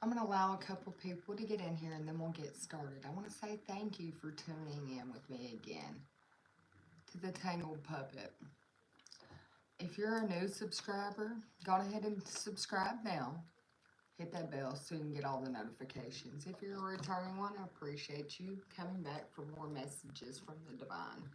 I'm going to allow a couple people to get in here and then we'll get started. I want to say thank you for tuning in with me again to the Tangled Puppet. If you're a new subscriber, go ahead and subscribe now. Hit that bell so you can get all the notifications. If you're a returning one, I appreciate you coming back for more messages from the divine.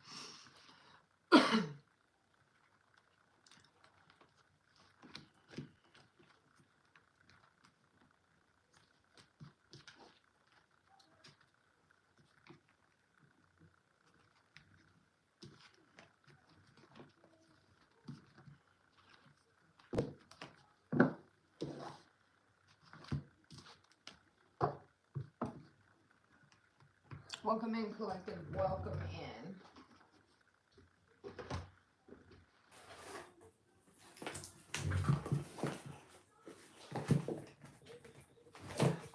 Welcome in, collective. Welcome in.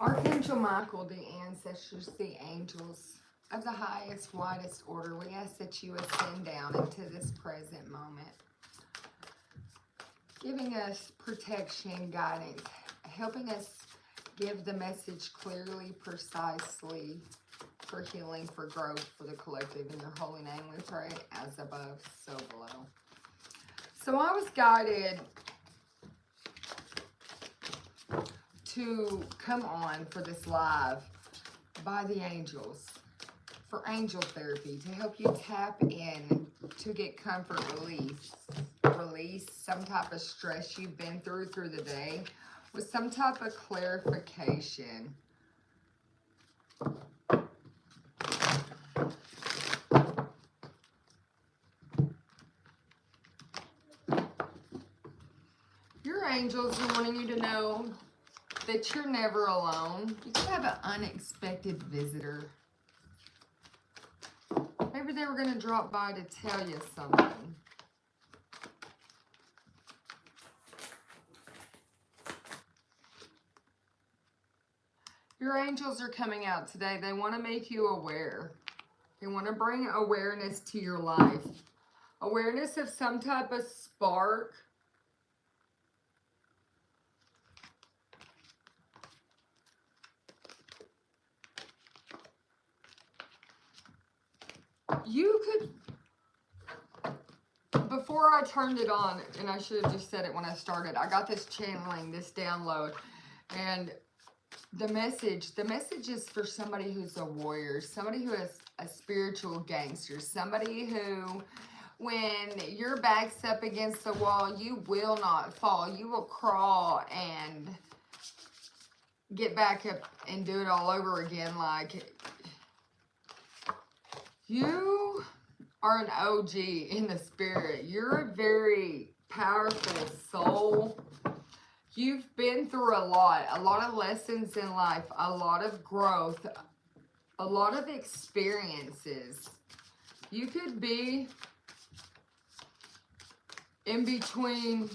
Archangel Michael, the ancestors, the angels of the highest, widest order, we ask that you ascend down into this present moment, giving us protection, guidance, helping us give the message clearly, precisely, for healing, for growth, for the collective. In your holy name we pray, as above, so below. So I was guided to come on for this live by the angels for angel therapy, to help you tap in, to get comfort, release some type of stress you've been through the day, with some type of clarification. Your angels are wanting you to know that you're never alone. You could have an unexpected visitor. Maybe they were going to drop by to tell you something. Your angels are coming out today. They want to make you aware. They want to bring awareness to your life. Awareness of some type of spark. You could, before I turned it on, and I should have just said it when I started, I got this channeling, this download, and the message is for somebody who's a warrior, somebody who is a spiritual gangster, somebody who, when your back's up against the wall, you will not fall. You will crawl and get back up and do it all over again. Like, you are an OG in the spirit. You're a very powerful soul. You've been through a lot of lessons in life, a lot of growth, a lot of experiences. You could be in between,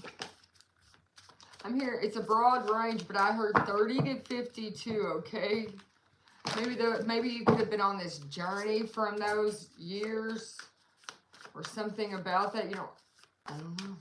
I'm here, it's a broad range, but I heard 30 to 52, okay? Maybe you could have been on this journey from those years or something about that. You know, I don't know.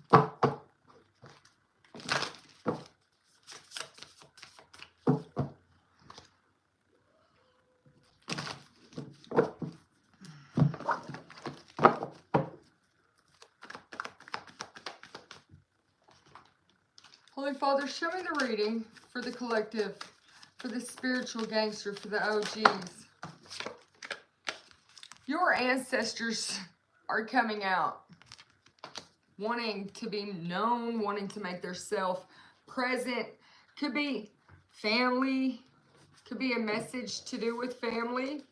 Holy Father, show me the reading for the collective, for the spiritual gangster, for the OGs. Your ancestors are coming out, wanting to be known, wanting to make themselves present. Could be family, could be a message to do with family.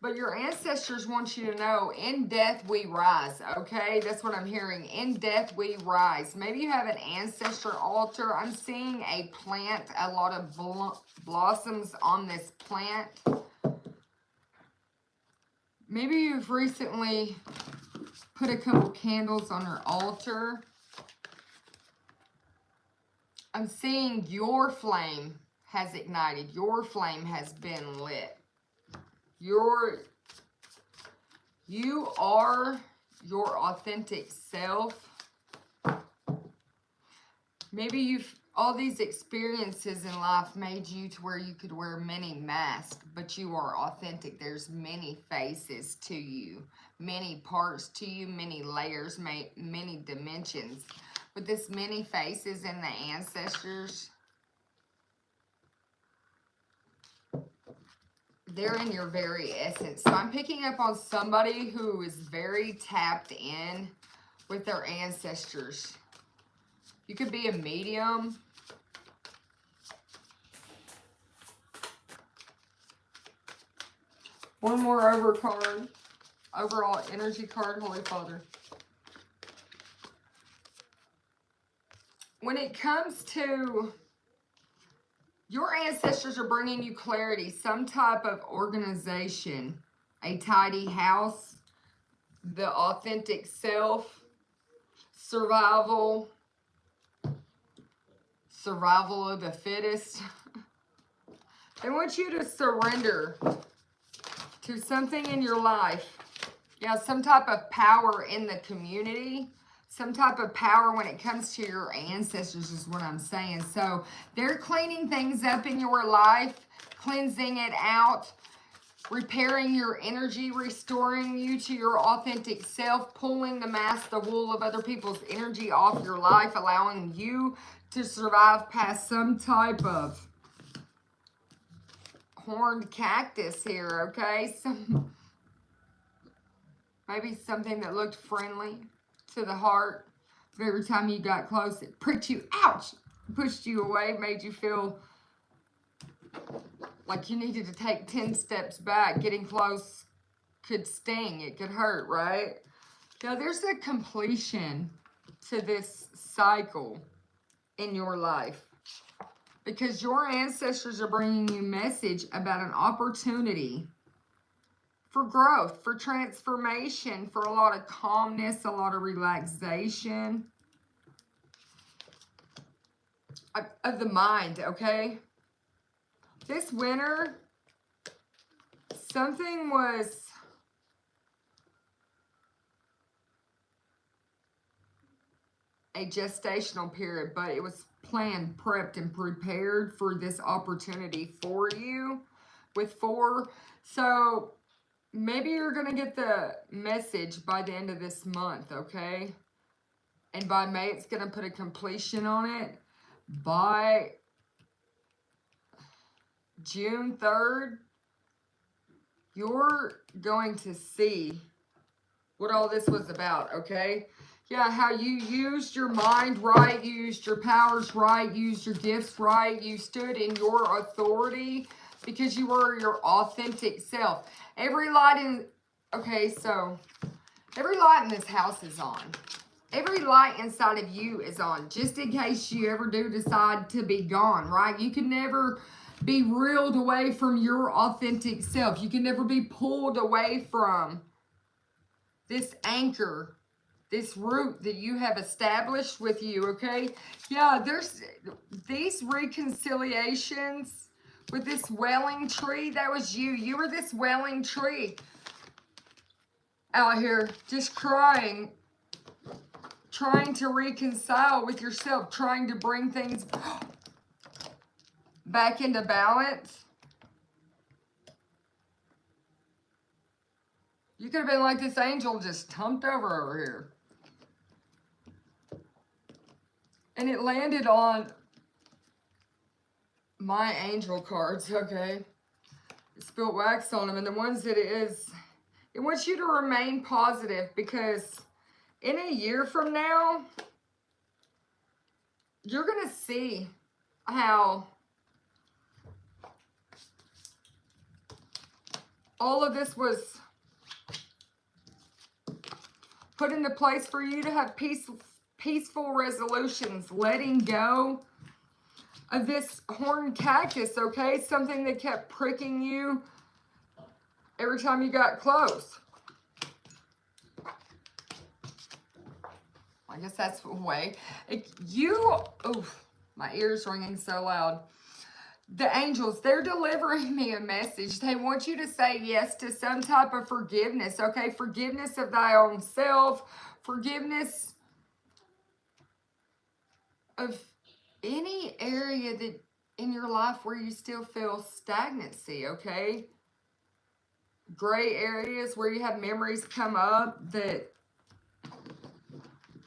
But your ancestors want you to know, in death we rise, okay? That's what I'm hearing. In death we rise. Maybe you have an ancestor altar. I'm seeing a plant, a lot of blossoms on this plant. Maybe you've recently put a couple candles on your altar. I'm seeing your flame has ignited. Your flame has been lit. You are your authentic self. Maybe all these experiences in life made you to where you could wear many masks, but you are authentic. There's many faces to you, many parts to you, many layers, many dimensions. With this many faces and the ancestors, they're in your very essence. So I'm picking up on somebody who is very tapped in with their ancestors. You could be a medium. One more overall energy card, Holy Father. When it comes to your ancestors are bringing you clarity, some type of organization, a tidy house, the authentic self, survival of the fittest. They want you to surrender to something in your life. Yeah, some type of power in the community. Some type of power when it comes to your ancestors is what I'm saying. So they're cleaning things up in your life, cleansing it out, repairing your energy, restoring you to your authentic self, pulling the mask, the wool of other people's energy off your life, allowing you to survive past some type of horned cactus here, okay? Maybe something that looked friendly to the heart, but every time you got close, it pricked you, ouch, pushed you away, made you feel like you needed to take 10 steps back. Getting close could sting, it could hurt, right? Now, there's a completion to this cycle in your life because your ancestors are bringing you message about an opportunity for growth, for transformation, for a lot of calmness, a lot of relaxation of the mind, okay? This winter, something was a gestational period, but it was planned, prepped, and prepared for this opportunity for you with 4. So maybe you're going to get the message by the end of this month, okay? And by May, it's going to put a completion on it. By June 3rd, you're going to see what all this was about, okay? Yeah, how you used your mind right, you used your powers right, you used your gifts right, you stood in your authority because you were your authentic self. Every light in, okay, so every light in this house is on. Every light inside of you is on, just in case you ever do decide to be gone, right? You can never be reeled away from your authentic self. You can never be pulled away from this anchor, this root that you have established with you, okay? Yeah, there's these reconciliations with this welling tree. That was you. You were this welling tree out here just crying, trying to reconcile with yourself, trying to bring things back into balance. You could have been like this angel just tumped over here. And it landed on my angel cards, okay? It spilled wax on them. And the ones that it wants you to remain positive because in a year from now, you're going to see how all of this was put into place for you to have peaceful resolutions, letting go of this horned cactus, okay? Something that kept pricking you every time you got close. I guess that's the way. My ears ringing so loud. The angels, they're delivering me a message. They want you to say yes to some type of forgiveness, okay? Forgiveness of thy own self, forgiveness of any area that in your life where you still feel stagnancy, okay? Gray areas where you have memories come up that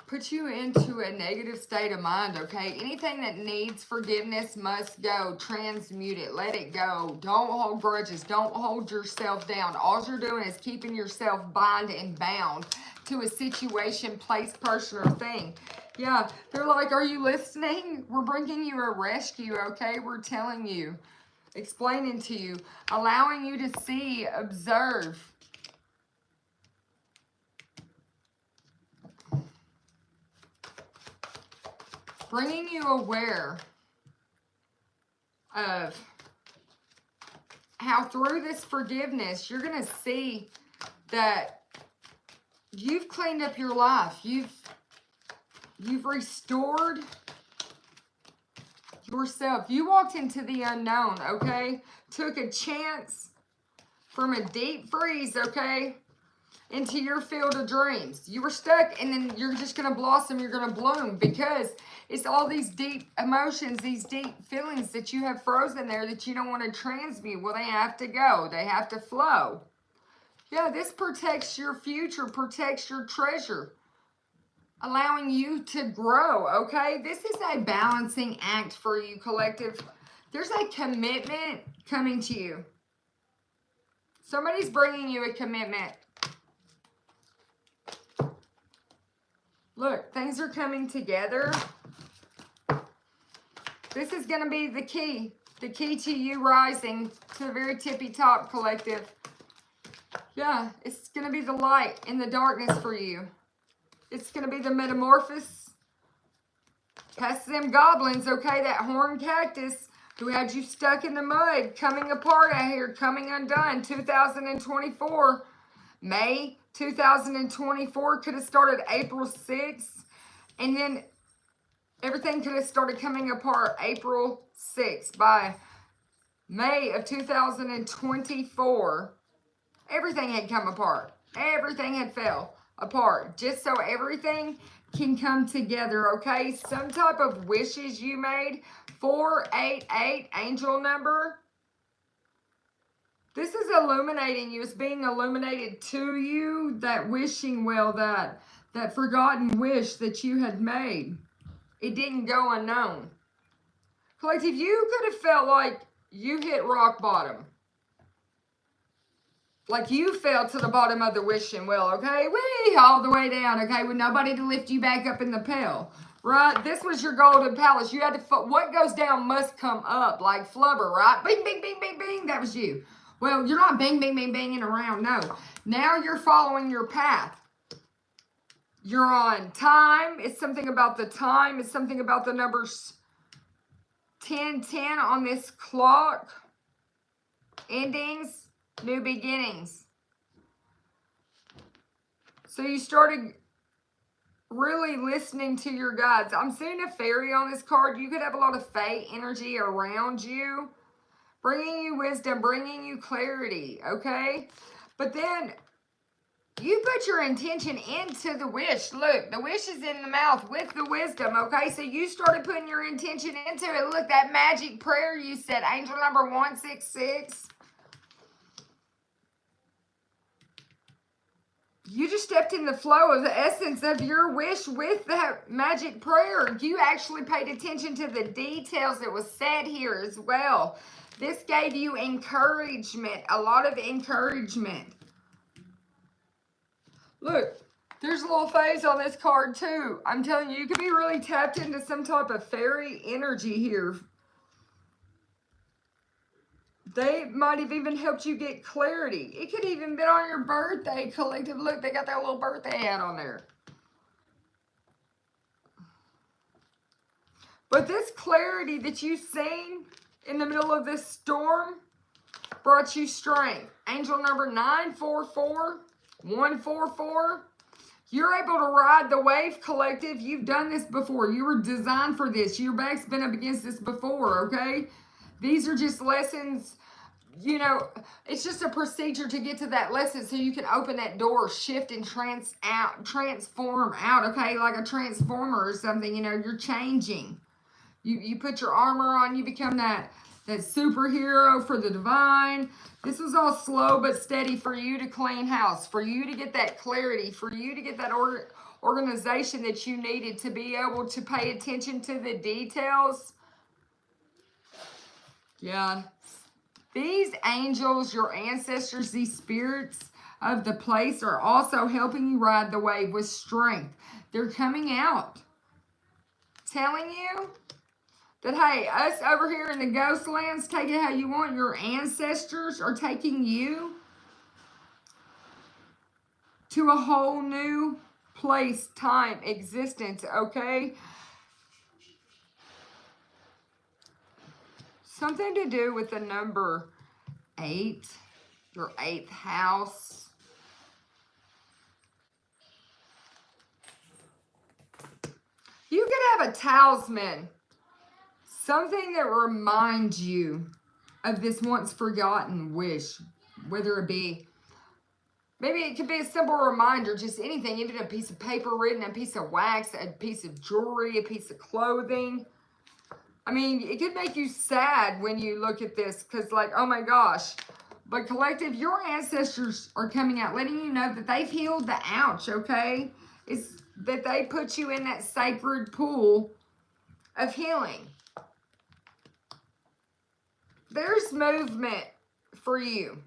put you into a negative state of mind, okay? Anything that needs forgiveness must go. Transmute it. Let it go. Don't hold grudges. Don't hold yourself down. All you're doing is keeping yourself bind and bound to a situation, place, person, or thing. Yeah, they're like, are you listening? We're bringing you a rescue, okay? We're telling you, explaining to you, allowing you to see, observe. Bringing you aware of how through this forgiveness, you're going to see that you've cleaned up your life. You've restored yourself. You walked into the unknown, okay? Took a chance from a deep freeze, okay? Into your field of dreams. You were stuck, and then you're just going to blossom. You're going to bloom, because it's all these deep emotions, these deep feelings that you have frozen there that you don't want to transmute. Well, they have to go. They have to flow. Yeah, this protects your future, protects your treasure, allowing you to grow, okay? This is a balancing act for you, collective. There's a commitment coming to you. Somebody's bringing you a commitment. Look, things are coming together. This is going to be the key to you rising to the very tippy top, collective. Yeah, it's going to be the light in the darkness for you. It's going to be the metamorphosis. Past them goblins, okay, that horned cactus who had you stuck in the mud, coming apart out here, coming undone, 2024, May 2024, could have started April 6th, and then everything could have started coming apart April 6th. By May of 2024, everything had come apart. Everything had fell apart. Just so everything can come together, okay? Some type of wishes you made. 488, angel number. This is illuminating you. It's being illuminated to you. That wishing well, that forgotten wish that you had made. It didn't go unknown. Collective, you could have felt like you hit rock bottom. Like you fell to the bottom of the wishing well, okay? Whee! All the way down, okay? With nobody to lift you back up in the pail. Right? This was your golden palace. You had to, what goes down must come up. Like flubber, right? Bing, bing, bing, bing, bing. That was you. Well, you're not bing, bing, bing, banging around. No. Now you're following your path. You're on time. It's something about the time. It's something about the numbers 1010 on this clock. Endings, new beginnings. So you started really listening to your guides. I'm seeing a fairy on this card. You could have a lot of fae energy around you, bringing you wisdom, bringing you clarity, okay? But then you put your intention into the wish. Look, the wish is in the mouth with the wisdom, okay? So you started putting your intention into it. Look, that magic prayer you said, angel number 166. You just stepped in the flow of the essence of your wish with that magic prayer. You actually paid attention to the details that was said here as well. This gave you encouragement, a lot of encouragement. Look, there's little fays on this card too. I'm telling you, you could be really tapped into some type of fairy energy here. They might have even helped you get clarity. It could even been on your birthday, collective. Look, they got that little birthday hat on there. But this clarity that you've seen in the middle of this storm brought you strength. Angel number 944, 144. You're able to ride the wave, collective. You've done this before. You were designed for this. Your back's been up against this before, okay? These are just lessons, you know, it's just a procedure to get to that lesson so you can open that door, shift and transform out, okay? Like a transformer or something, you know, you're changing. You put your armor on, you become that superhero for the divine. This was all slow but steady for you to clean house, for you to get that clarity, for you to get that organization that you needed to be able to pay attention to the details. Yeah. These angels, your ancestors, these spirits of the place are also helping you ride the wave with strength. They're coming out, telling you that, hey, us over here in the ghost lands, take it how you want. Your ancestors are taking you to a whole new place, time, existence, okay? Something to do with the number 8, your 8th house. You could have a talisman. Something that reminds you of this once forgotten wish, whether it be, maybe it could be a simple reminder, just anything, even a piece of paper written, a piece of wax, a piece of jewelry, a piece of clothing. I mean, it could make you sad when you look at this because like, oh my gosh. But collective, your ancestors are coming out, letting you know that they've healed the ouch, okay? It's that they put you in that sacred pool of healing. There's movement for you.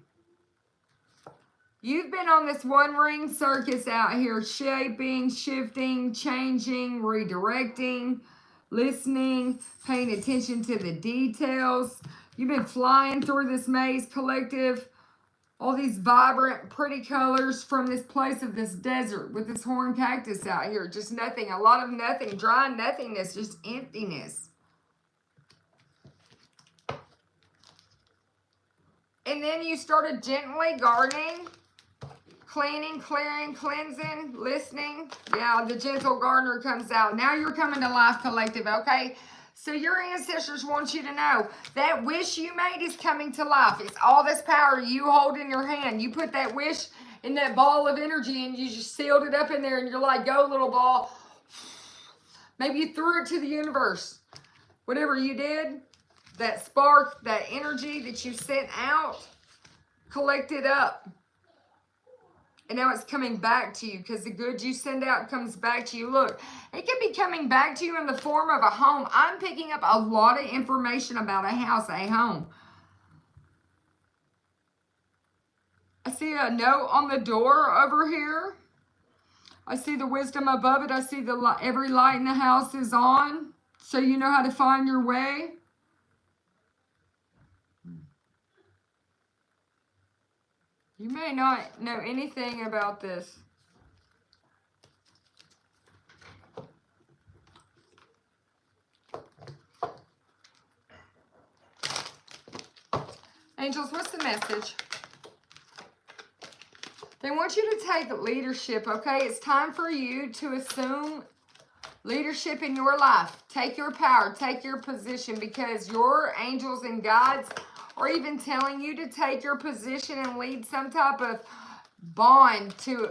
You've been on this one-ring circus out here, shaping, shifting, changing, redirecting, listening, paying attention to the details. You've been flying through this maze, collective. All these vibrant, pretty colors from this place of this desert with this horn cactus out here. Just nothing, a lot of nothing, dry nothingness, just emptiness. And then you started gently gardening, cleaning, clearing, cleansing, listening. Yeah, the gentle gardener comes out. Now you're coming to life, collective, okay? So your ancestors want you to know that wish you made is coming to life. It's all this power you hold in your hand. You put that wish in that ball of energy and you just sealed it up in there and you're like, go little ball. Maybe you threw it to the universe. Whatever you did, that spark, that energy that you sent out, collect it up. And now it's coming back to you because the good you send out comes back to you. Look, it can be coming back to you in the form of a home. I'm picking up a lot of information about a house, a home. I see a note on the door over here. I see the wisdom above it. I see the every light in the house is on, so you know how to find your way. You may not know anything about this. Angels, what's the message? They want you to take leadership, okay? It's time for you to assume leadership in your life. Take your power, take your position, because your angels and guides or even telling you to take your position and lead some type of bond to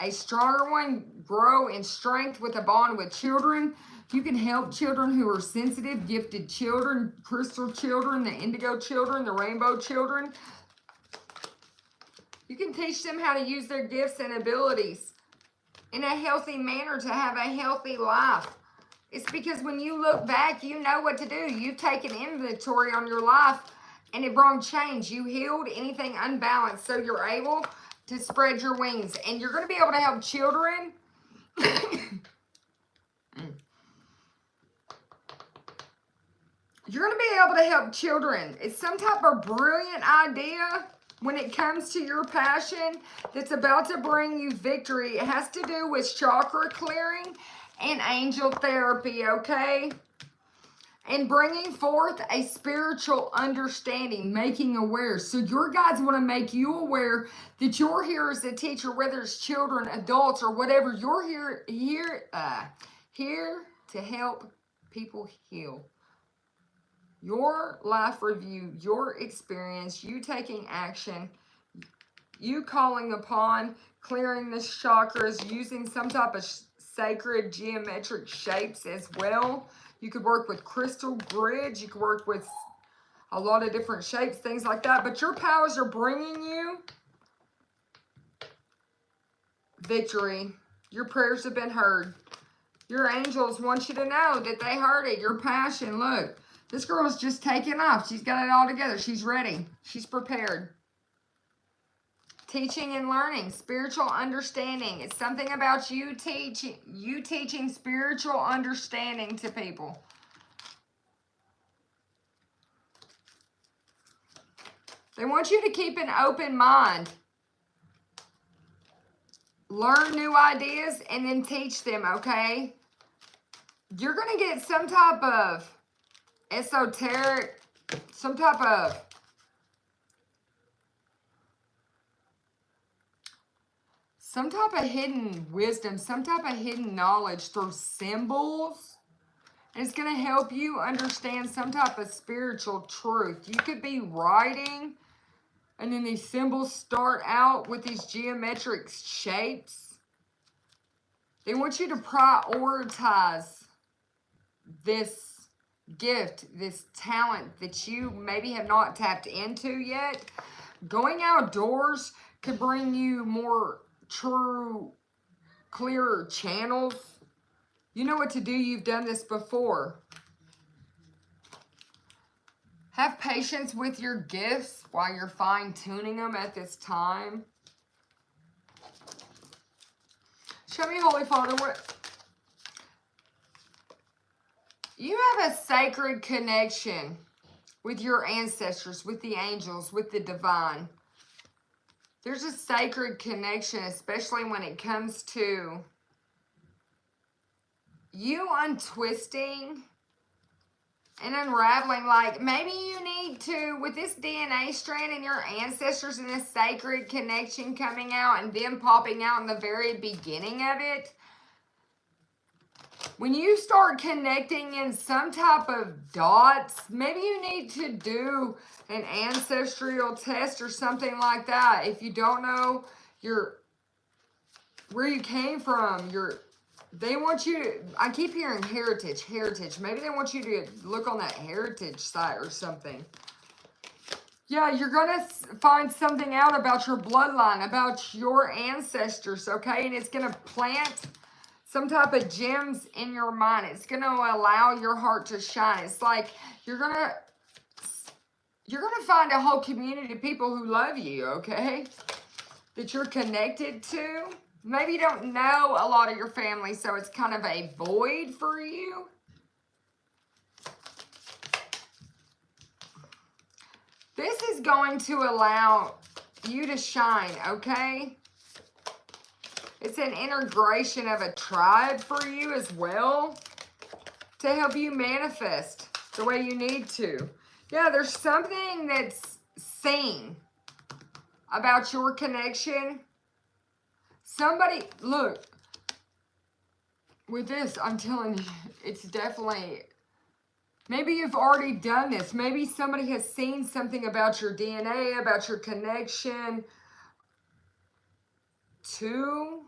a stronger one, grow in strength with a bond with children. You can help children who are sensitive, gifted children, crystal children, the indigo children, the rainbow children. You can teach them how to use their gifts and abilities in a healthy manner to have a healthy life. It's because when you look back, you know what to do. You take an inventory on your life and it brought change. You healed anything unbalanced, so you're able to spread your wings. And you're going to be able to help children. You're going to be able to help children. It's some type of brilliant idea when it comes to your passion that's about to bring you victory. It has to do with chakra clearing and angel therapy, okay? And bringing forth a spiritual understanding, making aware. So your guides want to make you aware that you're here as a teacher, whether it's children, adults, or whatever. You're here to help people heal. Your life review, your experience, you taking action, you calling upon clearing the chakras, using some type of sacred geometric shapes as well You could work with crystal grids. You could work with a lot of different shapes, things like that. But your powers are bringing you victory. Your prayers have been heard. Your angels want you to know that they heard it. Your passion. Look, this girl's just taking off. She's got it all together. She's ready. She's prepared. Teaching and learning, spiritual understanding. It's something about you teaching spiritual understanding to people. They want you to keep an open mind. Learn new ideas and then teach them, okay? You're going to get some type of esoteric, some type of hidden wisdom, some type of hidden knowledge through symbols. And it's going to help you understand some type of spiritual truth. You could be writing, and then these symbols start out with these geometric shapes. They want you to prioritize this gift, this talent that you maybe have not tapped into yet. Going outdoors could bring you more true, clearer channels. You know what to do. You've done this before. Have patience with your gifts while you're fine-tuning them at this time. Show me, Holy Father, what... You have a sacred connection with your ancestors, with the angels, with the divine. There's a sacred connection, especially when it comes to you untwisting and unraveling. Like, maybe you need to, with this DNA strand and your ancestors and this sacred connection coming out and them popping out in the very beginning of it, when you start connecting in some type of dots, maybe you need to do an ancestral test or something like that. If you don't know where you came from, they want you to, I keep hearing heritage. Maybe they want you to look on that heritage site or something. Yeah, you're going to find something out about your bloodline, about your ancestors, okay? And it's going to plant some type of gems in your mind. It's going to allow your heart to shine. It's like you're going to find a whole community of people who love you, okay? That you're connected to. Maybe you don't know a lot of your family, so it's kind of a void for you. This is going to allow you to shine, okay? It's an integration of a tribe for you as well to help you manifest the way you need to. Yeah, there's something that's seen about your connection. Somebody, look, with this, I'm telling you, it's definitely, maybe you've already done this. Maybe somebody has seen something about your DNA, about your connection to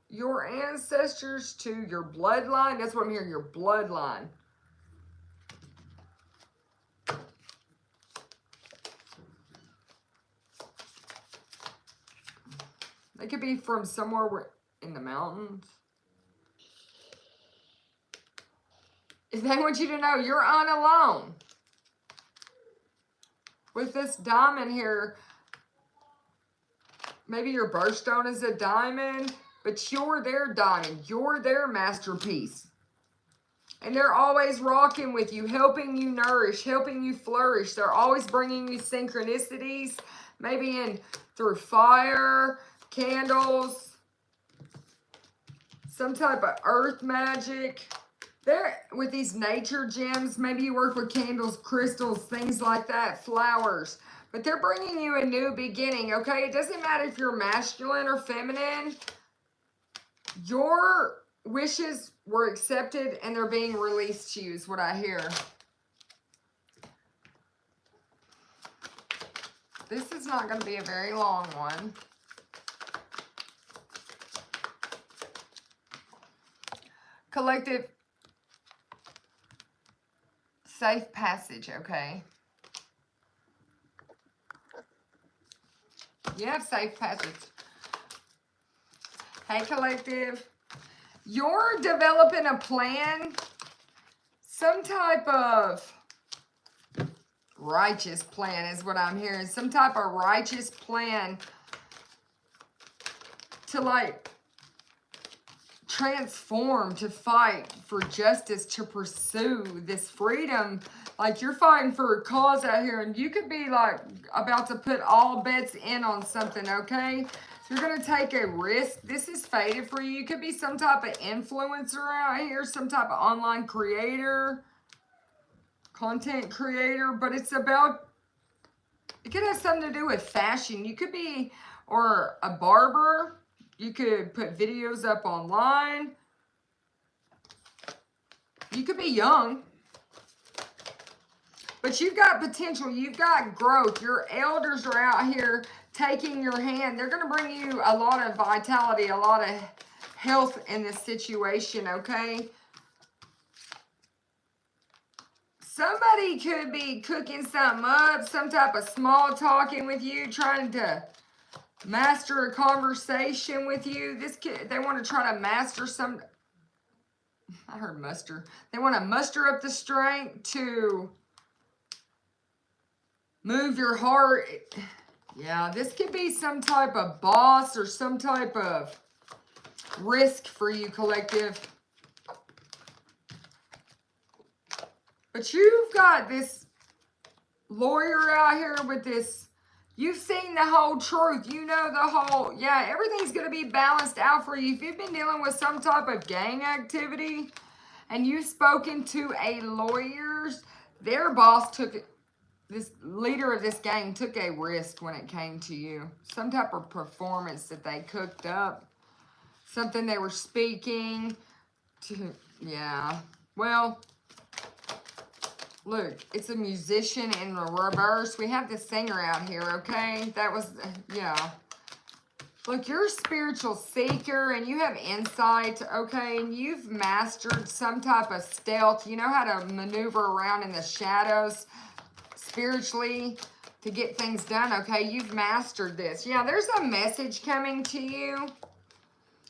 your ancestors, to your bloodline. That's what I'm hearing, your bloodline. They could be from somewhere in the mountains. They want you to know you're unalone. With this diamond here, maybe your birthstone is a diamond, but you're their diamond. You're their masterpiece. And they're always rocking with you, helping you nourish, helping you flourish. They're always bringing you synchronicities, maybe through fire, candles, some type of earth magic. They're with these nature gems. Maybe you work with candles, crystals, things like that, flowers. But they're bringing you a new beginning, okay? It doesn't matter if you're masculine or feminine. Your wishes were accepted and they're being released to you is what I hear. This is not going to be a very long one. Collective Safe passage, okay. You have safe passage. Hey, collective. You're developing a plan, some type of righteous plan is what I'm hearing. Some type of righteous plan to like transform, to fight for justice, to pursue this freedom. Like you're fighting for a cause out here, and you could be like about to put all bets in on something, okay? So you're going to take a risk. This is fated for you. You could be some type of influencer out here, some type of online creator, content creator, but it's about, it could have something to do with fashion. You could be, or a barber. You could put videos up online. You could be young. But you've got potential. You've got growth. Your elders are out here taking your hand. They're going to bring you a lot of vitality, a lot of health in this situation, okay? Somebody could be cooking something up, some type of small talking with you, trying to master a conversation with you. This kid, they want to try to master some, I heard muster. They want to muster up the strength to move your heart. Yeah, this could be some type of boss or some type of risk for you, collective. But you've got this lawyer out here with this, you've seen the whole truth. You know the whole, yeah, everything's going to be balanced out for you. If you've been dealing with some type of gang activity and you've spoken to a lawyer, their boss took it. This leader of this gang took a risk when it came to you. Some type of performance that they cooked up. Something they were speaking to. Yeah. Well, look, it's a musician in the reverse. We have the singer out here, okay? That was, yeah. Look, you're a spiritual seeker and you have insight, okay? And you've mastered some type of stealth. You know how to maneuver around in the shadows spiritually to get things done, okay? You've mastered this. Yeah, there's a message coming to you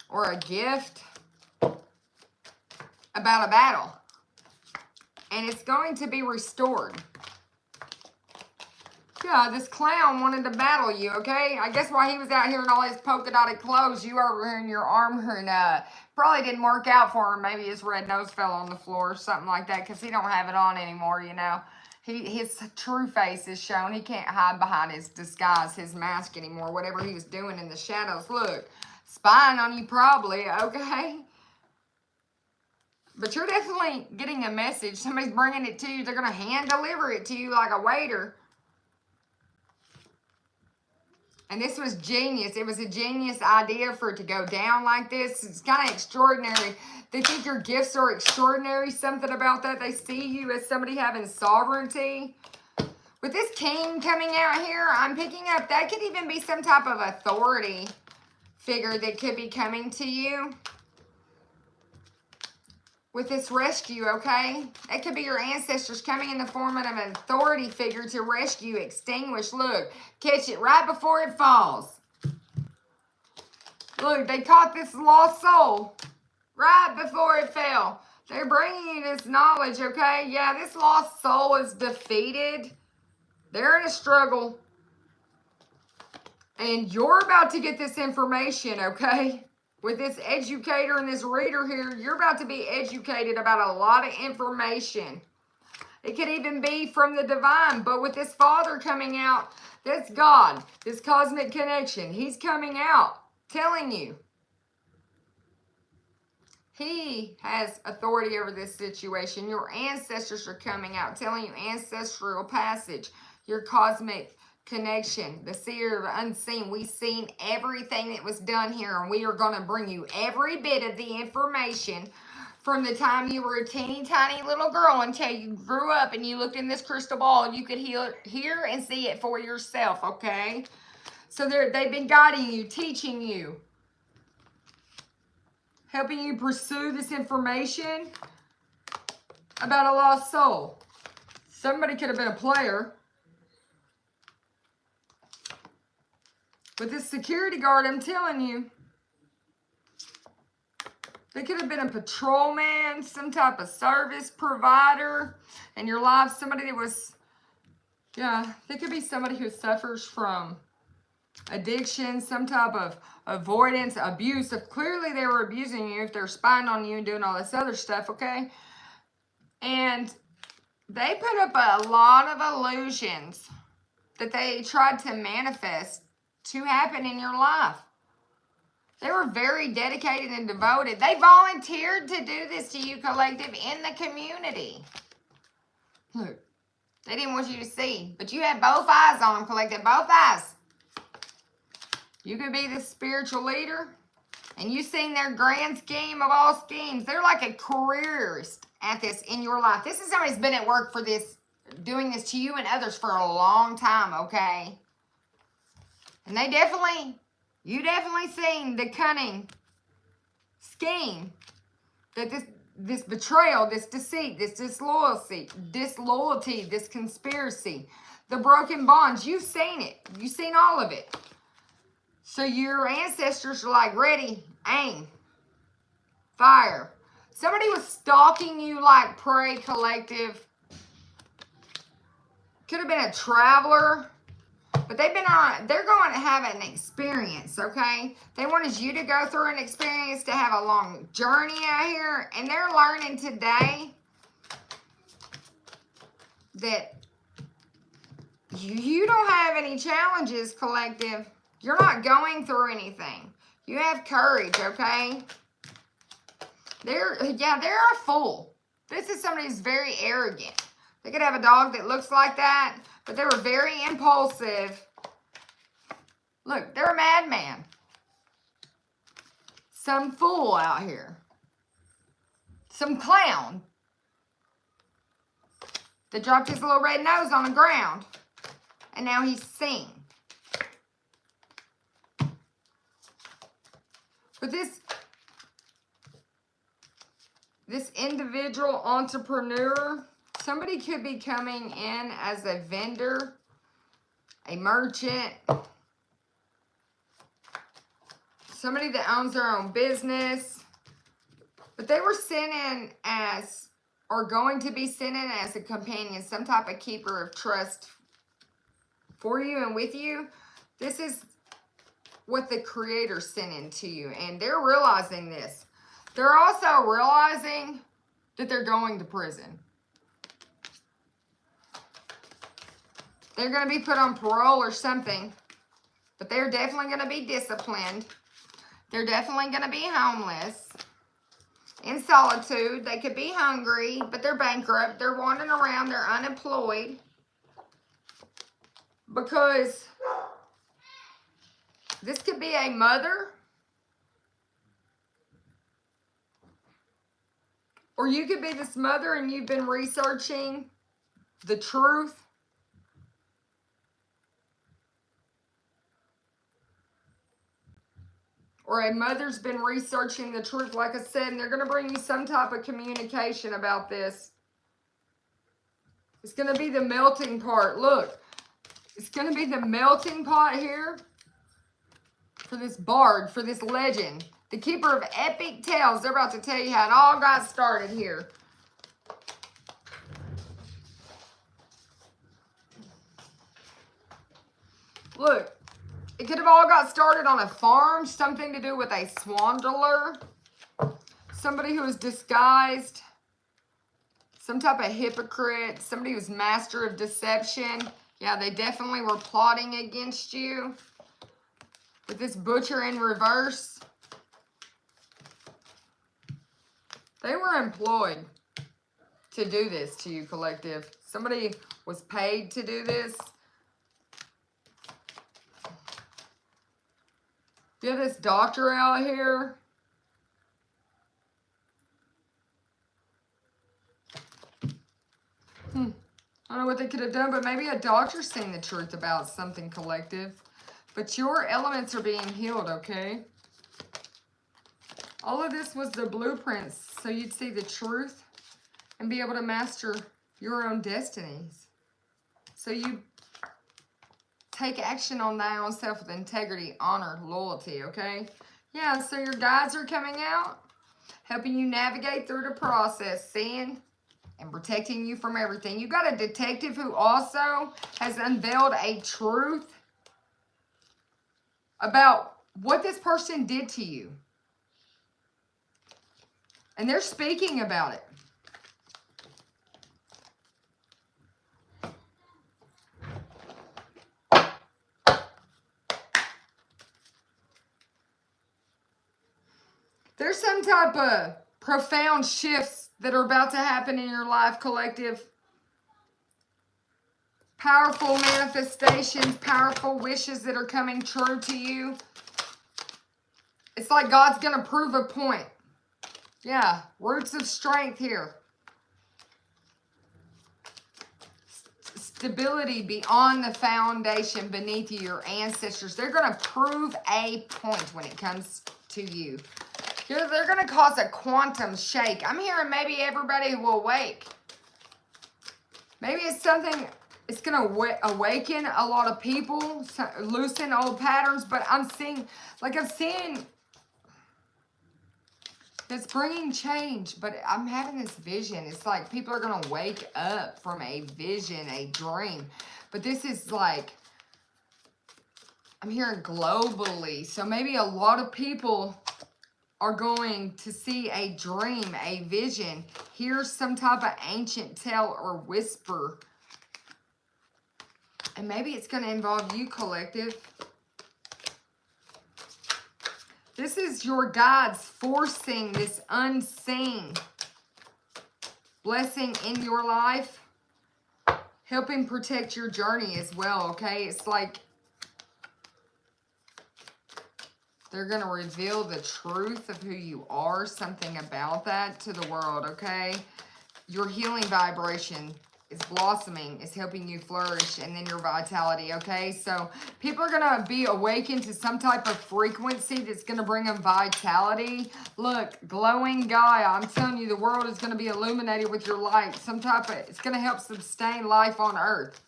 or a gift about a battle. And it's going to be restored. Yeah, this clown wanted to battle you, okay? I guess while he was out here in all his polka dotted clothes, you were over here in your armor, and probably didn't work out for him. Maybe his red nose fell on the floor or something like that, because he don't have it on anymore, you know? His true face is shown. He can't hide behind his disguise, his mask anymore, whatever he was doing in the shadows. Look, spying on you probably, okay? But you're definitely getting a message. Somebody's bringing it to you. They're going to hand deliver it to you like a waiter. And this was genius. It was a genius idea for it to go down like this. It's kind of extraordinary. They think your gifts are extraordinary. Something about that. They see you as somebody having sovereignty. With this king coming out here, I'm picking up, that could even be some type of authority figure that could be coming to you. With this rescue, okay? It could be your ancestors coming in the form of an authority figure to rescue, extinguish. Look, catch it right before it falls. Look, they caught this lost soul right before it fell. They're bringing you this knowledge, okay? Yeah, this lost soul is defeated. They're in a struggle. And you're about to get this information, okay? With this educator and this reader here, you're about to be educated about a lot of information. It could even be from the divine, but with this Father coming out, that's God, this cosmic connection. He's coming out, telling you. He has authority over this situation. Your ancestors are coming out, telling you ancestral passage, your cosmic connection, the seer of the unseen. We've seen everything that was done here, and we are going to bring you every bit of the information from the time you were a teeny tiny little girl until you grew up and you looked in this crystal ball and you could hear and see it for yourself, okay? So they've been guiding you, teaching you, helping you pursue this information about a lost soul. Somebody could have been a player. But this security guard, I'm telling you, they could have been a patrolman, some type of service provider in your life. Somebody that was, yeah, they could be somebody who suffers from addiction, some type of avoidance, abuse. If clearly they were abusing you, if they're spying on you and doing all this other stuff, okay? And they put up a lot of illusions that they tried to manifest to happen in your life. They were very dedicated and devoted. They volunteered to do this to you, collective, in the community. Look, they didn't want you to see, but you had both eyes on them, collective, both eyes. You could be the spiritual leader, and you've seen their grand scheme of all schemes. They're like a careerist at this in your life. This is somebody who's been at work for this, doing this to you and others for a long time, okay? And they definitely, you definitely seen the cunning scheme that this betrayal, this deceit, this disloyalty, this conspiracy, the broken bonds, you've seen it. You've seen all of it. So your ancestors are like, ready, aim, fire. Somebody was stalking you like prey, collective. Could have been a traveler. But they're going to have an experience, okay? They wanted you to go through an experience, to have a long journey out here. And they're learning today that you don't have any challenges, collective. You're not going through anything. You have courage, okay? They're a fool. This is somebody who's very arrogant. They could have a dog that looks like that, but they were very impulsive. Look, they're a madman. Some fool out here. Some clown that dropped his little red nose on the ground, and now he's seen. But this individual entrepreneur, somebody could be coming in as a vendor, a merchant, somebody that owns their own business. But they were sent in as, or going to be sent in as a companion, some type of keeper of trust for you and with you. This is what the Creator sent into you, and they're realizing this. They're also realizing that they're going to prison. They're going to be put on parole or something, but they're definitely going to be disciplined. They're definitely going to be homeless, in solitude. They could be hungry, but they're bankrupt. They're wandering around. They're unemployed because this could be a mother, or you could be this mother and you've been researching the truth. Or a mother's been researching the truth, like I said, and they're going to bring you some type of communication about this. It's going to be the melting pot. Look, it's going to be the melting pot here for this bard, for this legend. The keeper of epic tales. They're about to tell you how it all got started here. Look. It could have all got started on a farm, something to do with a swindler, somebody who was disguised, some type of hypocrite, somebody who's master of deception. Yeah, they definitely were plotting against you. With this butcher in reverse, they were employed to do this to you, collective. Somebody was paid to do this. You have this doctor out here. I don't know what they could have done, but maybe a doctor's seen the truth about something, collective. But your elements are being healed, okay? All of this was the blueprints, so you'd see the truth and be able to master your own destinies. So you take action on thy own self with integrity, honor, loyalty, okay? Yeah, so your guides are coming out, helping you navigate through the process, seeing and protecting you from everything. You got a detective who also has unveiled a truth about what this person did to you. And they're speaking about it. There's some type of profound shifts that are about to happen in your life, collective. Powerful manifestations, powerful wishes that are coming true to you. It's like God's going to prove a point. Yeah, roots of strength here. Stability beyond the foundation beneath you, your ancestors. They're going to prove a point when it comes to you. They're going to cause a quantum shake. I'm hearing maybe everybody will wake. Maybe it's something, it's going to awaken a lot of people, loosen old patterns, but I'm seeing, it's bringing change, but I'm having this vision. It's like people are going to wake up from a vision, a dream. But this is like, I'm hearing globally. So maybe a lot of people are going to see a dream, a vision, hear some type of ancient tale or whisper. And maybe it's going to involve you, collective. This is your guides forcing this unseen blessing in your life, helping protect your journey as well, okay? It's like they're going to reveal the truth of who you are, something about that to the world, okay? Your healing vibration is blossoming, is helping you flourish, and then your vitality, okay? So people are going to be awakened to some type of frequency that's going to bring them vitality. Look, glowing Gaia, I'm telling you, the world is going to be illuminated with your light. Some type of, it's going to help sustain life on Earth.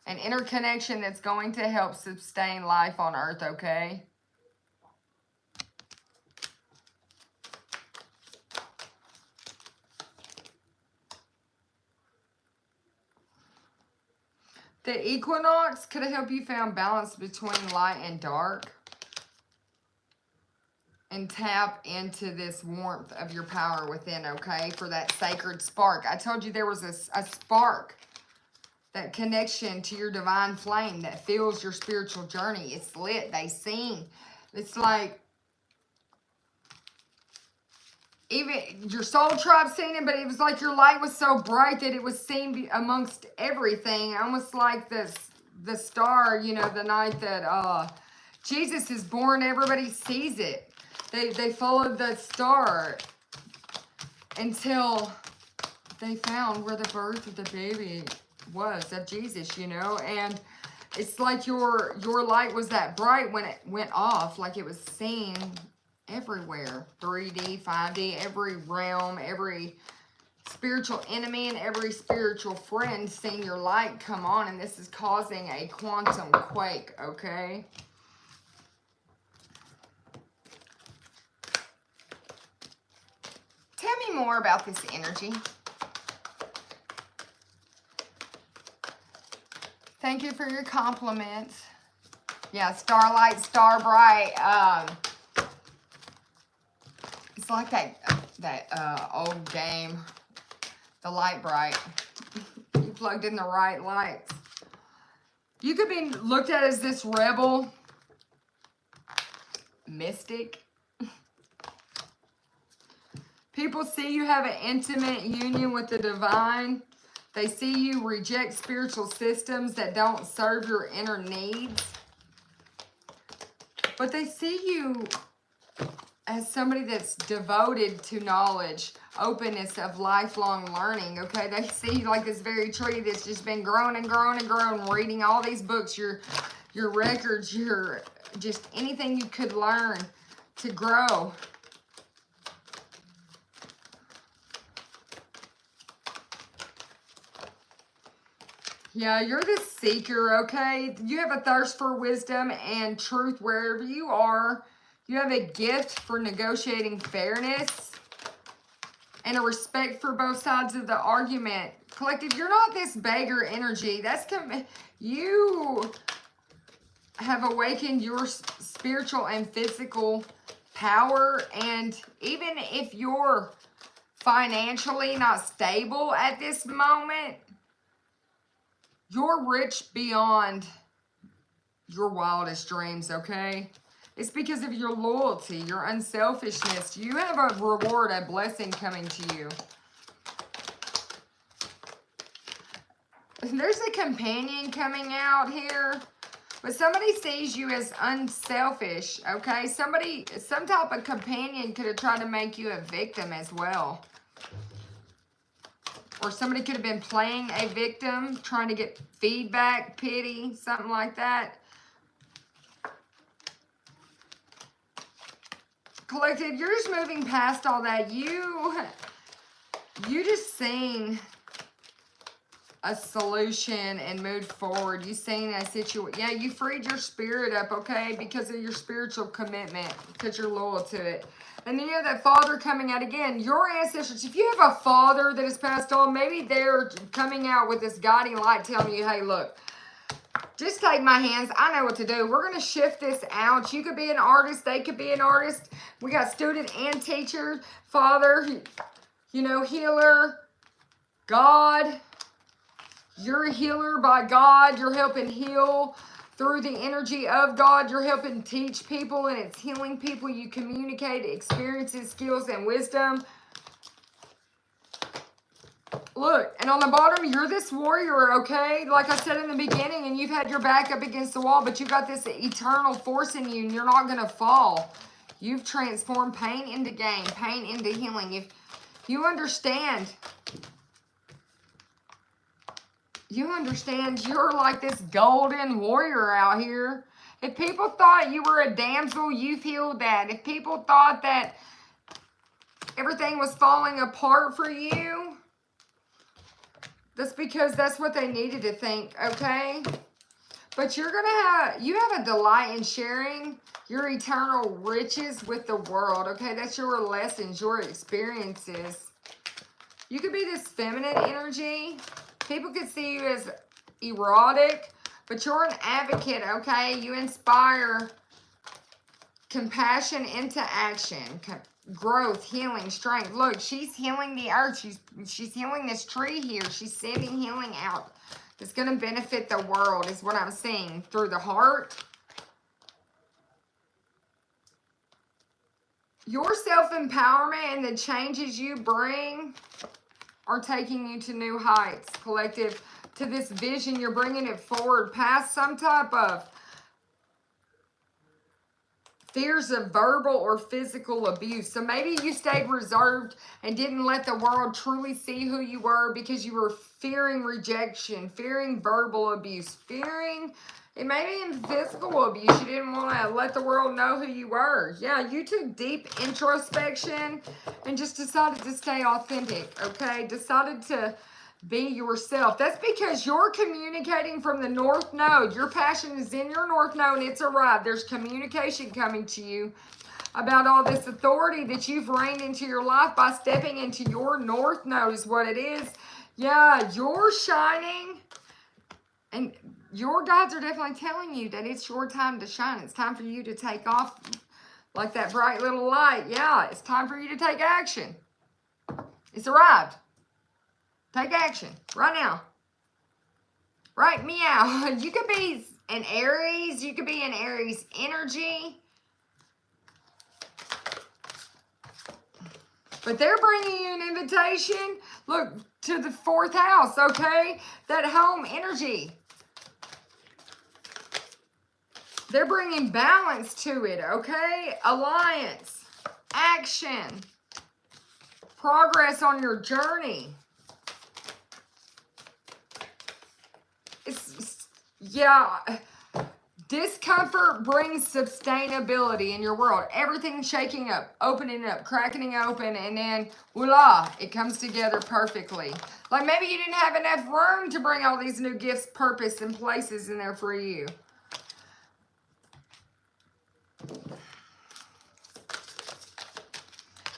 An interconnection that's going to help sustain life on Earth, okay? The equinox could help you find balance between light and dark. And tap into this warmth of your power within, okay? For that sacred spark. I told you there was a spark. That connection to your divine flame that fuels your spiritual journey. It's lit. They sing. It's like, even your soul tribe seen it, but it was like your light was so bright that it was seen amongst everything. Almost like the star, you know, the night that Jesus is born, everybody sees it. They followed the star until they found where the birth of the baby was, of Jesus, you know. And it's like your light was that bright when it went off, like it was seen everywhere. 3D, 5D, every realm, every spiritual enemy and every spiritual friend seeing your light come on, and this is causing a quantum quake, okay? Tell me more about this energy. Thank you for your compliments. Yeah, starlight, star bright. It's like that old game, the light bright. You plugged in the right lights. You could be looked at as this rebel mystic. People see you have an intimate union with the divine. They see you reject spiritual systems that don't serve your inner needs. But they see you as somebody that's devoted to knowledge, openness of lifelong learning, okay? They see you like this very tree that's just been growing and growing and growing, reading all these books, your records, your just anything you could learn to grow. Yeah, you're the seeker, okay? You have a thirst for wisdom and truth wherever you are. You have a gift for negotiating fairness and a respect for both sides of the argument. Collective, you're not this beggar energy. You have awakened your spiritual and physical power, and even if you're financially not stable at this moment, you're rich beyond your wildest dreams, okay? It's because of your loyalty, your unselfishness. You have a reward, a blessing coming to you. There's a companion coming out here, but somebody sees you as unselfish, okay? Some type of companion could have tried to make you a victim as well. Or somebody could have been playing a victim, trying to get feedback, pity, something like that. Collective, you're just moving past all that. You just seen a solution and moved forward. You seen a situation. Yeah, you freed your spirit up, okay, because of your spiritual commitment, because you're loyal to it. And then you have that father coming out again. Your ancestors, if you have a father that has passed on, maybe they're coming out with this guiding light telling you, hey, look, just take my hands. I know what to do. We're going to shift this out. You could be an artist. They could be an artist. We got student and teacher, father, you know, healer, God. You're a healer by God. You're helping heal through the energy of God. You're helping teach people, and it's healing people. You communicate experiences, skills, and wisdom. Look, and on the bottom, you're this warrior, okay? Like I said in the beginning, and you've had your back up against the wall, but you got this eternal force in you, and you're not going to fall. You've transformed pain into gain, pain into healing. If you understand... You understand you're like this golden warrior out here. If people thought you were a damsel, you've healed that. If people thought that everything was falling apart for you, that's because that's what they needed to think, okay? But you have a delight in sharing your eternal riches with the world, okay? That's your lessons, your experiences. You could be this feminine energy. People could see you as erotic, but you're an advocate, okay? You inspire compassion into action, growth, healing, strength. Look, she's healing the earth. She's healing this tree here. She's sending healing out. It's going to benefit the world is what I'm seeing through the heart. Your self-empowerment and the changes you bring are taking you to new heights, collective, to this vision. You're bringing it forward past some type of fears of verbal or physical abuse. So maybe you stayed reserved and didn't let the world truly see who you were because you were fearing rejection, fearing verbal abuse, fearing... It may be in physical abuse. You didn't want to let the world know who you were. Yeah, you took deep introspection and just decided to stay authentic, okay? Decided to be yourself. That's because you're communicating from the North Node. Your passion is in your North Node, and it's arrived. There's communication coming to you about all this authority that you've reigned into your life by stepping into your North Node is what it is. Yeah, you're shining, and your guides are definitely telling you that it's your time to shine. It's time for you to take off like that bright little light. Yeah, it's time for you to take action. It's arrived. Take action right now. Right meow. You could be an Aries. You could be an Aries energy. But they're bringing you an invitation. Look, to the 4th house, okay? That home energy. They're bringing balance to it, okay? Alliance, action, progress on your journey. Yeah, Discomfort brings sustainability in your world. Everything shaking up, opening up, cracking open, and then voila, it comes together perfectly. Like maybe you didn't have enough room to bring all these new gifts, purpose, and places in there for you.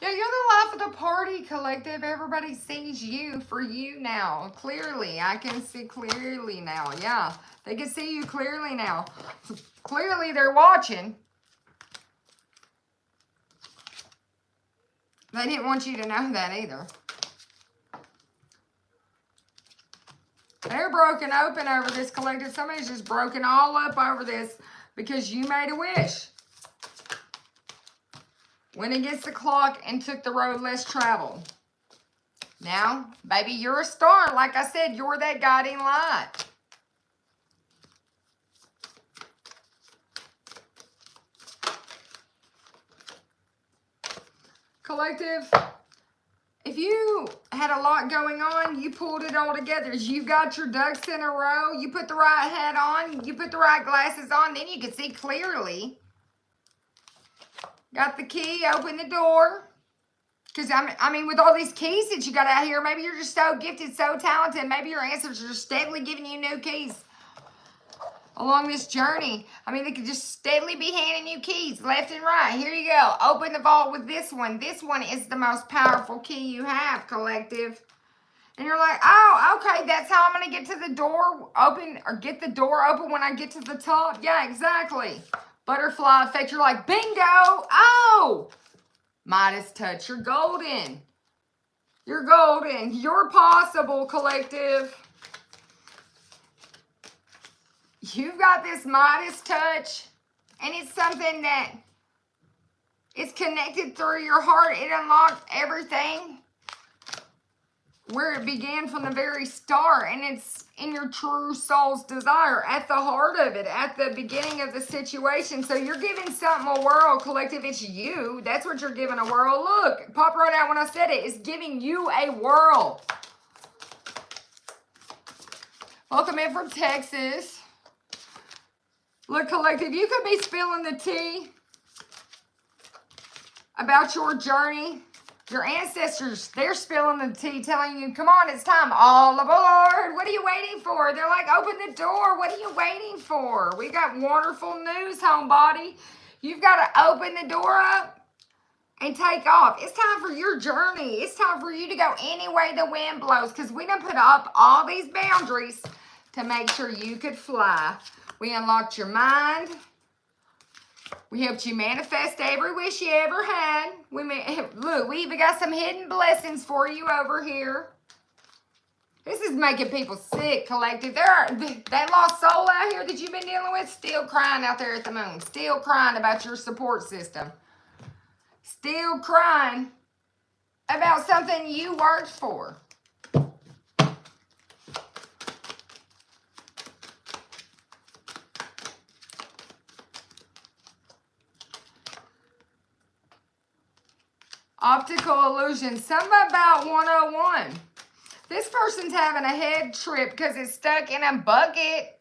Yeah, you're the life of the party, collective. Everybody sees you for you now. Clearly. I can see clearly now. Yeah, they can see you clearly now. Clearly, they're watching. They didn't want you to know that either. They're broken open over this, collective. Somebody's just broken all up over this because you made a wish. Went against the clock and took the road less traveled. Now, baby, you're a star. Like I said, you're that guiding light. Collective, if you had a lot going on, you pulled it all together. You got your ducks in a row. You put the right hat on. You put the right glasses on. Then you can see clearly. Got the key, open the door. Because, I mean, with all these keys that you got out here, maybe you're just so gifted, so talented. Maybe your ancestors are steadily giving you new keys along this journey. I mean, they could just steadily be handing you keys left and right. Here you go. Open the vault with this one. This one is the most powerful key you have, collective. And you're like, oh, okay, that's how I'm going to get to the door open, or get the door open when I get to the top. Yeah, exactly. Butterfly effect. You're like, bingo. Oh, Midas touch. You're golden. You're golden. You're possible, collective. You've got this Midas touch, and it's something that is connected through your heart. It unlocked everything where it began from the very start, and it's in your true soul's desire, at the heart of it, at the beginning of the situation. So you're giving something a whirl, collective. It's you. That's what you're giving a whirl. Look, pop right out when I said it. It's giving you a whirl. Welcome in from Texas. Look, collective, you could be spilling the tea about your journey. Your ancestors, they're spilling the tea, telling you, come on, it's time. All aboard. What are you waiting for? They're like, open the door. What are you waiting for? We got wonderful news, homebody. You've got to open the door up and take off. It's time for your journey. It's time for you to go any way the wind blows, because we done put up all these boundaries to make sure you could fly. We unlocked your mind. We helped you manifest every wish you ever had. Look, we even got some hidden blessings for you over here. This is making people sick, collective. That lost soul out here that you've been dealing with, still crying out there at the moon. Still crying about your support system. Still crying about something you worked for. Optical illusion. Something about 101. This person's having a head trip because it's stuck in a bucket.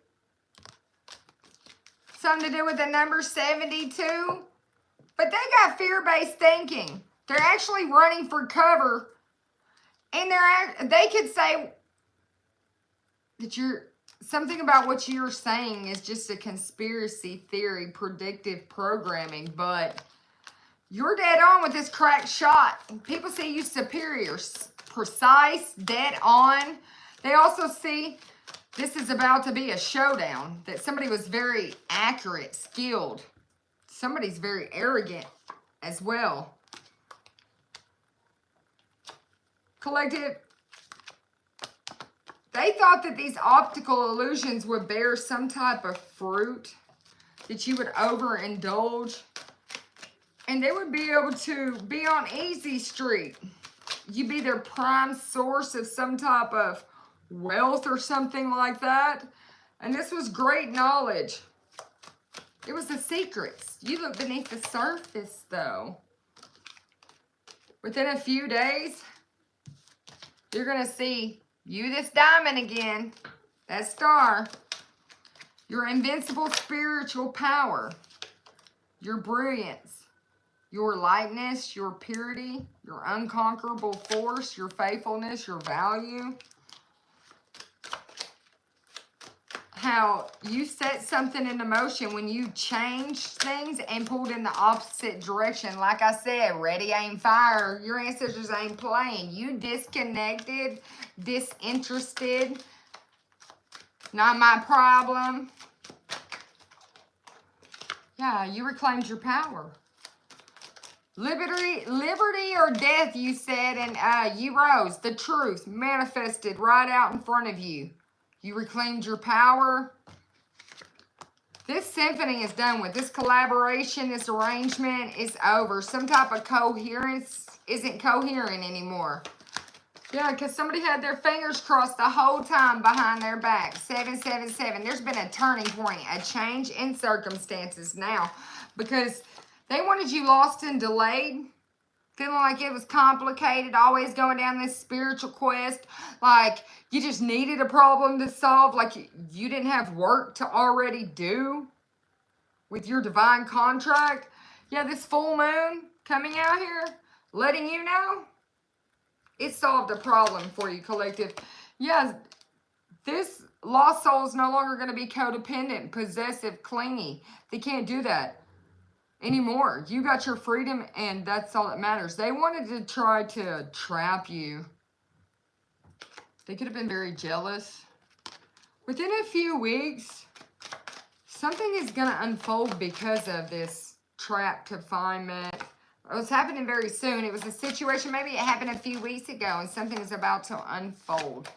Something to do with the number 72. But they got fear-based thinking. They're actually running for cover. And they could say that something about what you're saying is just a conspiracy theory, predictive programming, but you're dead on with this cracked shot. People see you superior, precise, dead on. They also see this is about to be a showdown, that somebody was very accurate, skilled. Somebody's very arrogant as well. Collective, they thought that these optical illusions would bear some type of fruit, that you would overindulge. And they would be able to be on easy street. You'd be their prime source of some type of wealth or something like that. And this was great knowledge. It was the secrets. You look beneath the surface, though. Within a few days, you're going to see you, this diamond again. That star. your invincible spiritual power, your brilliance, your lightness, your purity, your unconquerable force, your faithfulness, your value. How you set something into motion when you changed things and pulled in the opposite direction. Like I said, ready, aim, fire. Your ancestors ain't playing. You disconnected, disinterested. Not my problem. Yeah, you reclaimed your power. Liberty or death, you said, and you rose. The truth manifested right out in front of you. You reclaimed your power. This symphony is done with. This collaboration, this arrangement is over. Some type of coherence isn't coherent anymore. Yeah, because somebody had their fingers crossed the whole time behind their back. 777. There's been a turning point, a change in circumstances now. Because they wanted you lost and delayed. Feeling like it was complicated, always going down this spiritual quest, like you just needed a problem to solve, like you didn't have work to already do with your divine contract. Yeah, this full moon coming out here, letting you know, it solved a problem for you, collective. Yeah, this lost soul is no longer going to be codependent, possessive, clingy. They can't do that anymore. You got your freedom, and that's all that matters. They wanted to try to trap you. They could have been very jealous. Within a few weeks, something is going to unfold because of this trap confinement. It was happening very soon. It was a situation, maybe it happened a few weeks ago, and something is about to unfold.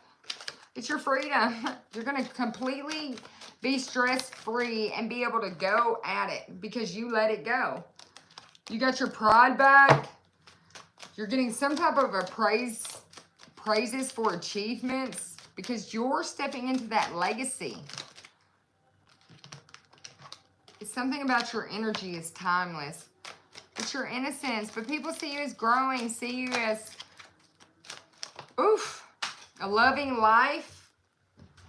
It's your freedom. You're going to completely be stress-free and be able to go at it because you let it go. You got your pride back. You're getting some type of a praises for achievements because you're stepping into that legacy. It's something about your energy is timeless. It's your innocence, but people see you as growing, see you as, a loving life,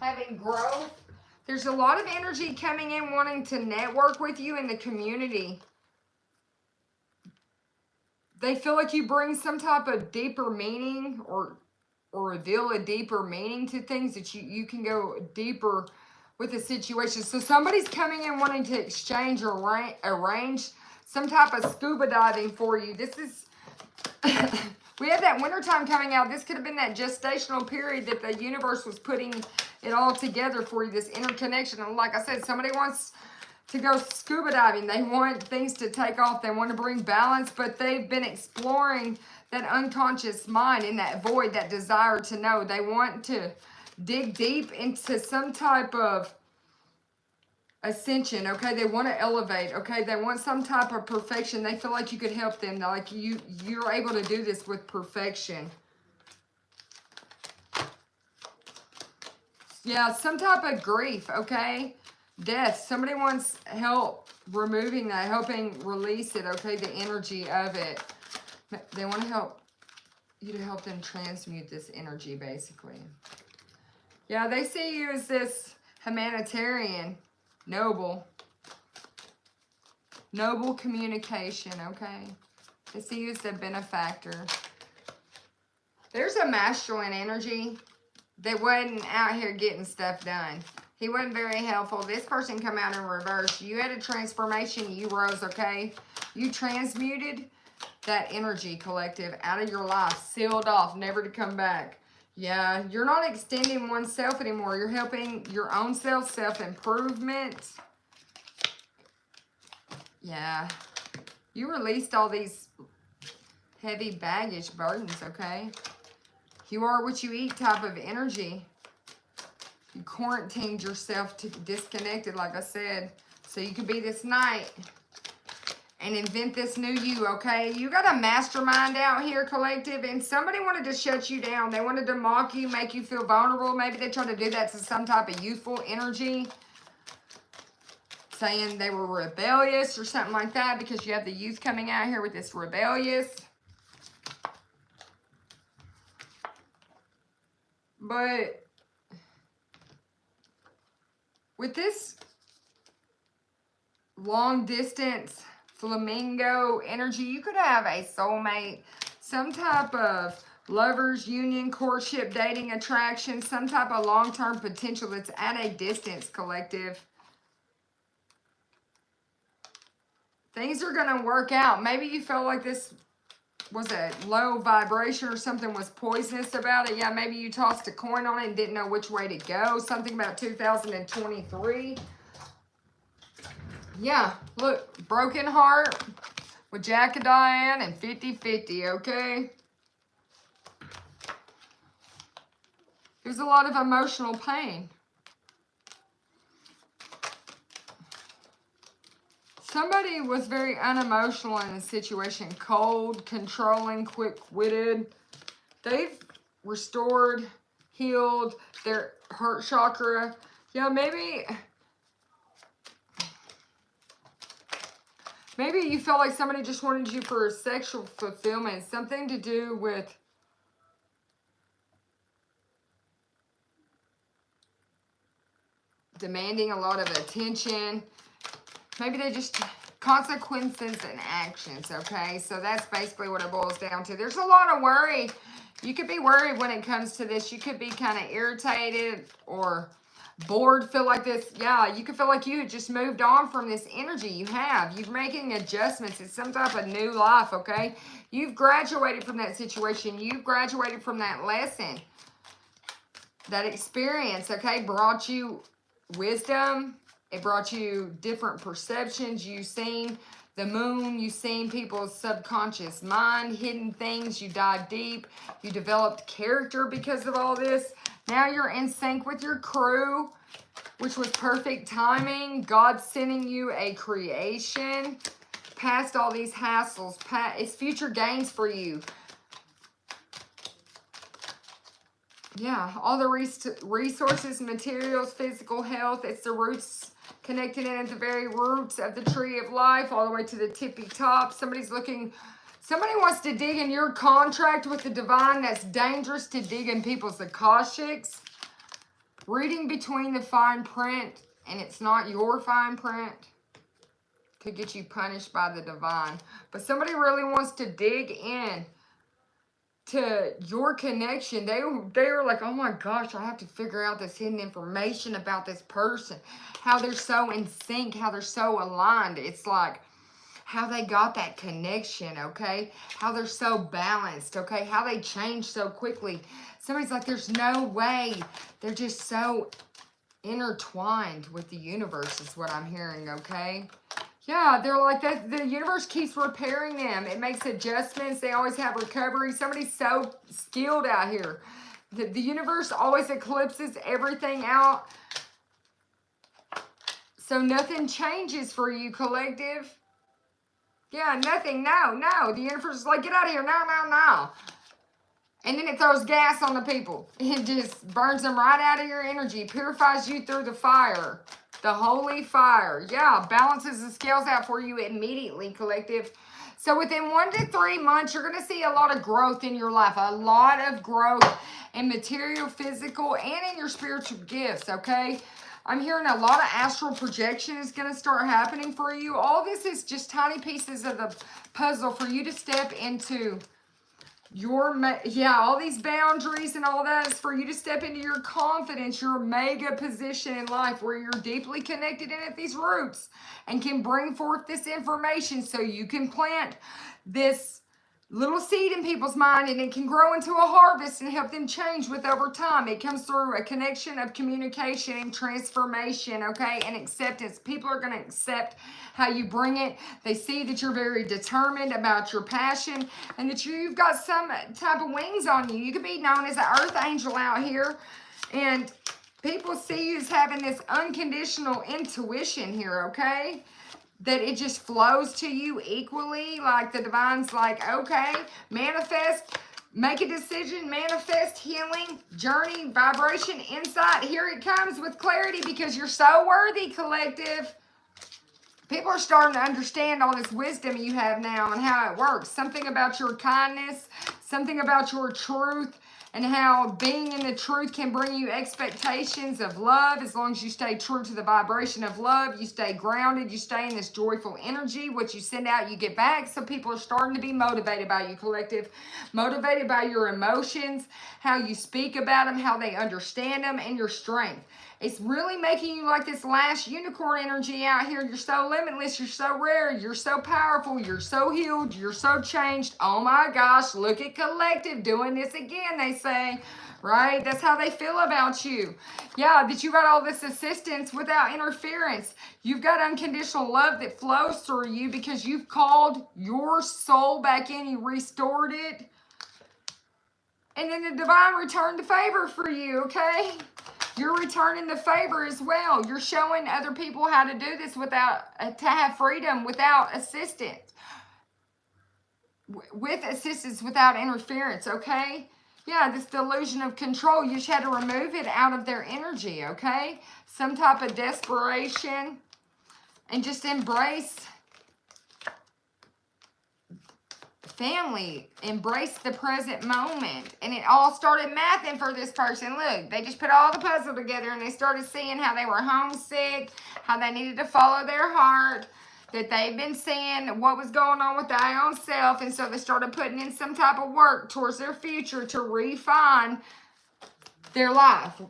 having growth. There's a lot of energy coming in wanting to network with you in the community. They feel like you bring some type of deeper meaning or reveal a deeper meaning to things that you can go deeper with the situation. So somebody's coming in wanting to exchange or arrange some type of scuba diving for you. This is... We have that wintertime coming out. This could have been that gestational period that the universe was putting it all together for you, this interconnection. And like I said, somebody wants to go scuba diving. They want things to take off. They want to bring balance, but they've been exploring that unconscious mind in that void, that desire to know. They want to dig deep into some type of ascension, okay? They want to elevate, okay? They want some type of perfection. They feel like you could help them. Like you're able to do this with perfection. Yeah, some type of grief, okay? Death. Somebody wants help removing that, helping release it, okay? The energy of it. They want to help you to help them transmute this energy, basically. Yeah, they see you as this humanitarian. Noble communication, okay? They see you as the benefactor. There's a masculine energy that wasn't out here getting stuff done. He wasn't very helpful. This person come out in reverse. You had a transformation. You rose, okay? You transmuted that energy, collective, out of your life. Sealed off, never to come back. Yeah, you're not extending oneself anymore. You're helping your own self-improvement. Yeah. You released all these heavy baggage burdens, okay? You are what you eat type of energy. You quarantined yourself to disconnected, like I said, so you could be this knight and invent this new you, okay? You got a mastermind out here, collective, and somebody wanted to shut you down. They wanted to mock you, make you feel vulnerable. Maybe they tried to do that to some type of youthful energy, saying they were rebellious or something like that, because you have the youth coming out here with this rebellious. But with this long distance, flamingo energy. You could have a soulmate, some type of lovers, union, courtship, dating, attraction, some type of long-term potential that's at a distance, collective. Things are going to work out. Maybe you felt like this was a low vibration or something was poisonous about it. Yeah, maybe you tossed a coin on it and didn't know which way to go. Something about 2023. Yeah, look, broken heart with Jack of Diane and 50-50, okay? There's a lot of emotional pain. Somebody was very unemotional in the situation. Cold, controlling, quick-witted. They've restored, healed their heart chakra. Yeah, maybe you felt like somebody just wanted you for sexual fulfillment. Something to do with demanding a lot of attention. Maybe they just consequences and actions, okay? So that's basically what it boils down to. There's a lot of worry. You could be worried when it comes to this. You could be kind of irritated or bored, feel like this. Yeah, you could feel like you had just moved on from this energy you have. You're making adjustments. It's some type of new life, okay? You've graduated from that situation. You've graduated from that lesson. That experience, okay, brought you wisdom. It brought you different perceptions. You've seen the moon. You've seen people's subconscious mind, hidden things. You dive deep. You developed character because of all this. Now you're in sync with your crew, which was perfect timing. God sending you a creation. Past all these hassles. It's future gains for you. Yeah, all the resources, materials, physical health. It's the roots connected in at the very roots of the tree of life, all the way to the tippy top. Somebody wants to dig in your contract with the divine. That's dangerous to dig in people's akashics. Reading between the fine print, and it's not your fine print, could get you punished by the divine. But somebody really wants to dig in to your connection. They were like, oh my gosh, I have to figure out this hidden information about this person. How they're so in sync, how they're so aligned. It's like how they got that connection, okay? How they're so balanced, okay? How they change so quickly. Somebody's like, there's no way. They're just so intertwined with the universe is what I'm hearing, okay? Yeah, they're like that. The universe keeps repairing them. It makes adjustments. They always have recovery. Somebody's so skilled out here. The universe always eclipses everything out. So nothing changes for you, collective. Yeah, nothing. No. The universe is like, get out of here. No. And then it throws gas on the people. It just burns them right out of your energy. Purifies you through the fire. The holy fire. Yeah, balances the scales out for you immediately, collective. So within 1 to 3 months, you're going to see a lot of growth in your life. A lot of growth in material, physical, and in your spiritual gifts, okay? I'm hearing a lot of astral projection is going to start happening for you. All this is just tiny pieces of the puzzle for you to step into all these boundaries and all that is for you to step into your confidence, your mega position in life where you're deeply connected in at these roots and can bring forth this information so you can plant this little seed in people's mind and it can grow into a harvest and help them change with over time. It comes through a connection of communication and transformation, okay, and acceptance. People are going to accept how you bring it. They see that you're very determined about your passion and that you've got some type of wings on you. You could be known as an earth angel out here, and people see you as having this unconditional intuition here, okay? That it just flows to you equally. Like the divine's like, okay, manifest, make a decision, manifest, healing, journey, vibration, insight. Here it comes with clarity because you're so worthy, collective. People are starting to understand all this wisdom you have now and how it works. Something about your kindness, something about your truth and how being in the truth can bring you expectations of love. As long as you stay true to the vibration of love, you stay grounded, you stay in this joyful energy. What you send out, you get back. So people are starting to be motivated by you, collective, motivated by your emotions, how you speak about them, how they understand them, and your strength. It's really making you like this last unicorn energy out here. You're so limitless. You're so rare. You're so powerful. You're so healed. You're so changed. Oh my gosh, look at collective doing this again, they say. Right? That's how they feel about you. Yeah, that you got all this assistance without interference. You've got unconditional love that flows through you because you've called your soul back in. You restored it. And then the divine returned the favor for you, okay? You're returning the favor as well. You're showing other people how to do this without, to have freedom without assistance. With assistance, without interference, okay? Yeah, this delusion of control, you just had to remove it out of their energy, okay? Some type of desperation, and just embrace family, embrace the present moment. And it all started mathing for this person. Look, they just put all the puzzle together and they started seeing how they were homesick, how they needed to follow their heart, that they've been seeing what was going on with their own self, and so they started putting in some type of work towards their future to refine their life.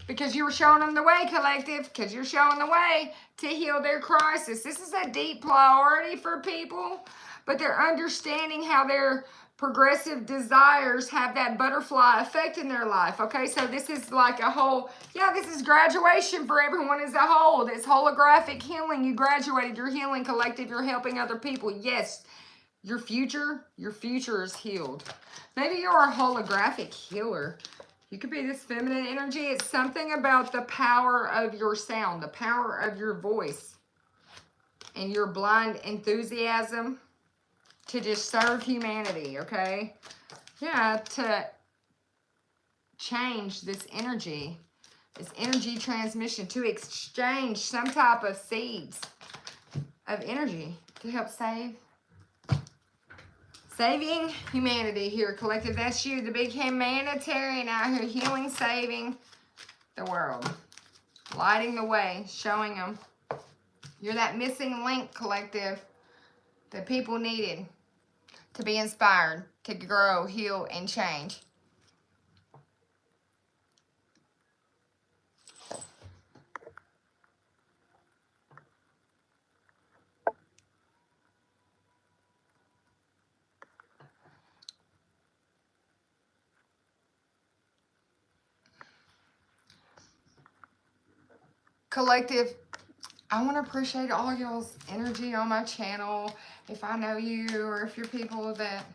Because you were showing them the way, collective, because you're showing the way to heal their crisis. This is a deep priority for people, but they're understanding how their progressive desires have that butterfly effect in their life, okay? So this is like a whole, yeah, this is graduation for everyone as a whole. This holographic healing. You graduated, you're healing, collective, you're helping other people. Yes, your future is healed. Maybe you're a holographic healer. You could be this feminine energy. It's something about the power of your sound, the power of your voice, and your blind enthusiasm to just serve humanity, okay? Yeah, to change this energy transmission, to exchange some type of seeds of energy to help saving humanity here, collective. That's you, the big humanitarian out here, healing, saving the world, lighting the way, showing them. You're that missing link, collective, that people needed to be inspired, to grow, heal, and change. Collective, I want to appreciate all y'all's energy on my channel. If I know you, or if you're people that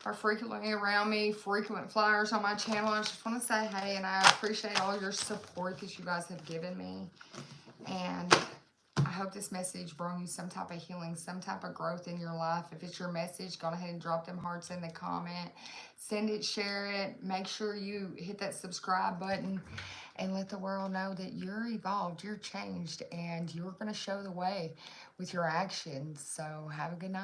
are frequently around me, frequent flyers on my channel, I just want to say hey, and I appreciate all your support that you guys have given me. And I hope this message brought you some type of healing, some type of growth in your life. If it's your message, go ahead and drop them hearts in the comment. Send it, share it. Make sure you hit that subscribe button and let the world know that you're evolved, you're changed, and you're going to show the way with your actions. So have a good night.